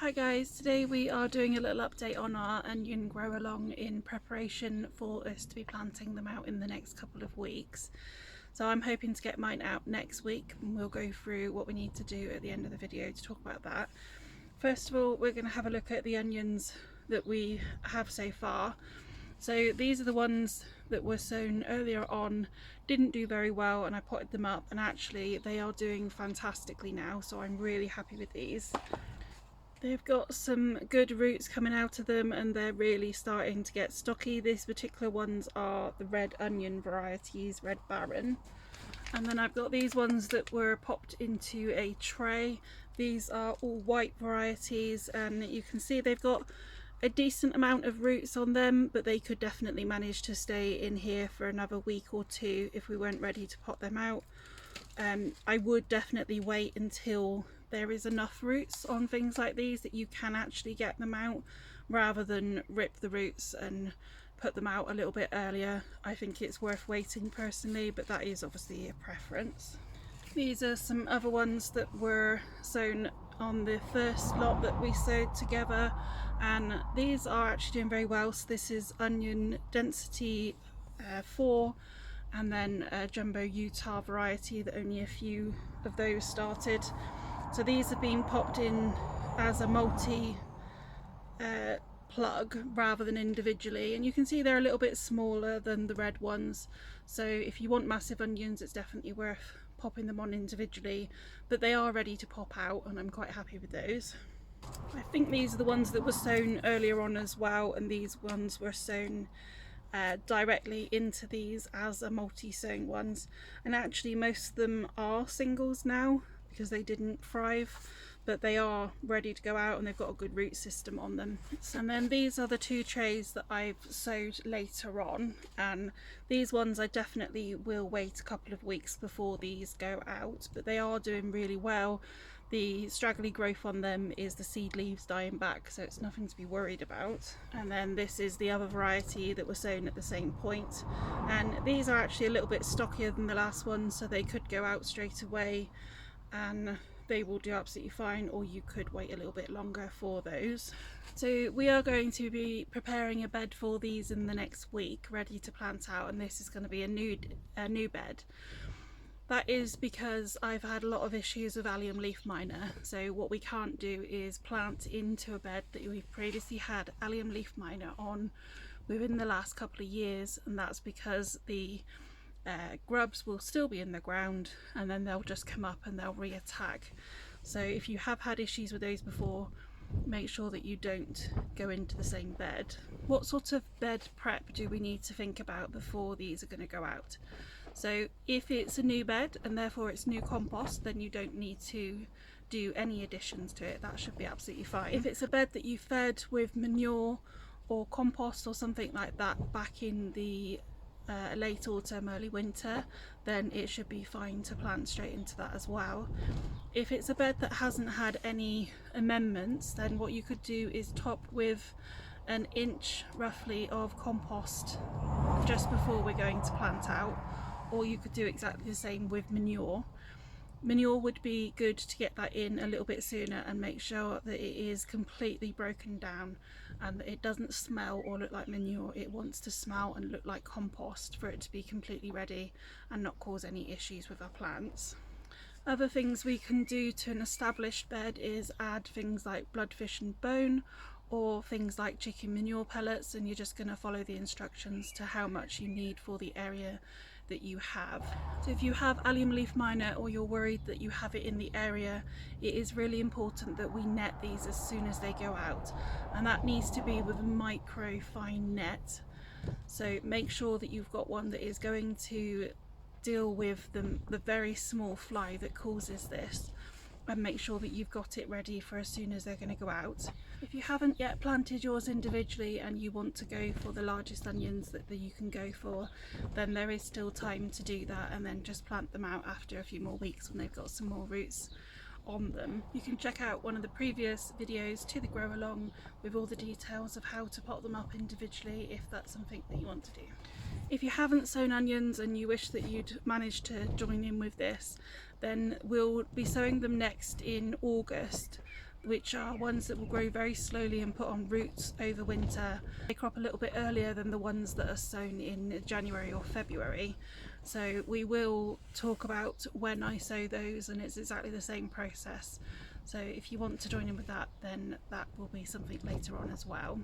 Hi guys, today we are doing a little update on our onion grow along in preparation for us to be planting them out in the next couple of weeks. So I'm hoping to get mine out next week and we'll go through what we need to do at the end of the video to talk about that. First of all, we're going to have a look at the onions that we have so far. So these are the ones that were sown earlier on, didn't do very well, and I potted them up, and actually they are doing fantastically now, so I'm really happy with these. They've got some good roots coming out of them and they're really starting to get stocky. These particular ones are the red onion varieties, Red Baron. And then I've got these ones that were popped into a tray. These are all white varieties and you can see they've got a decent amount of roots on them, but they could definitely manage to stay in here for another week or two if we weren't ready to pot them out. I would definitely wait until there is enough roots on things like these that you can actually get them out, rather than rip the roots and put them out a little bit earlier. I think it's worth waiting personally, but that is obviously a preference. These are some other ones that were sown on the first lot that we sowed together, and these are actually doing very well. So this is onion density 4, and then a jumbo Utah variety that only a few of those started. So these have been popped in as a multi plug rather than individually, and you can see they're a little bit smaller than the red ones. So if you want massive onions, it's definitely worth popping them on individually, but they are ready to pop out and I'm quite happy with those. I think these are the ones that were sown earlier on as well, and these ones were sown directly into these as a multi-sown ones, and actually most of them are singles now because they didn't thrive, but they are ready to go out and they've got a good root system on them. And then these are the two trays that I've sowed later on, and these ones I definitely will wait a couple of weeks before these go out, but they are doing really well. The straggly growth on them is the seed leaves dying back, so it's nothing to be worried about. And then this is the other variety that was sown at the same point, and these are actually a little bit stockier than the last one, so they could go out straight away and they will do absolutely fine, or you could wait a little bit longer for those. So we are going to be preparing a bed for these in the next week, ready to plant out, and this is going to be a new bed. That is because I've had a lot of issues with allium leaf miner, so what we can't do is plant into a bed that we've previously had allium leaf miner on within the last couple of years, and that's because the grubs will still be in the ground and then they'll just come up and they'll re-attack. So if you have had issues with those before, make sure that you don't go into the same bed. What sort of bed prep do we need to think about before these are going to go out? So if it's a new bed and therefore it's new compost, then you don't need to do any additions to it. That should be absolutely fine. If it's a bed that you fed with manure or compost or something like that back in the late autumn, early winter, then it should be fine to plant straight into that as well. If it's a bed that hasn't had any amendments, then what you could do is top with an inch roughly of compost just before we're going to plant out, or you could do exactly the same with manure. Manure would be good to get that in a little bit sooner and make sure that it is completely broken down and that it doesn't smell or look like manure. It wants to smell and look like compost for it to be completely ready and not cause any issues with our plants. Other things we can do to an established bed is add things like bloodfish and bone, or things like chicken manure pellets, and you're just going to follow the instructions to how much you need for the area that you have. So if you have allium leaf miner or you're worried that you have it in the area, it is really important that we net these as soon as they go out, and that needs to be with a micro fine net. So make sure that you've got one that is going to deal with the very small fly that causes this, and make sure that you've got it ready for as soon as they're going to go out. If you haven't yet planted yours individually and you want to go for the largest onions that you can go for, then there is still time to do that, and then just plant them out after a few more weeks when they've got some more roots on them. You can check out one of the previous videos to the grow along with all the details of how to pot them up individually if that's something that you want to do. If you haven't sown onions and you wish that you'd managed to join in with this, then we'll be sowing them next in August. which are ones that will grow very slowly and put on roots over winter. They crop a little bit earlier than the ones that are sown in January or February. So we will talk about when I sow those, and it's exactly the same process. So if you want to join in with that, then that will be something later on as well.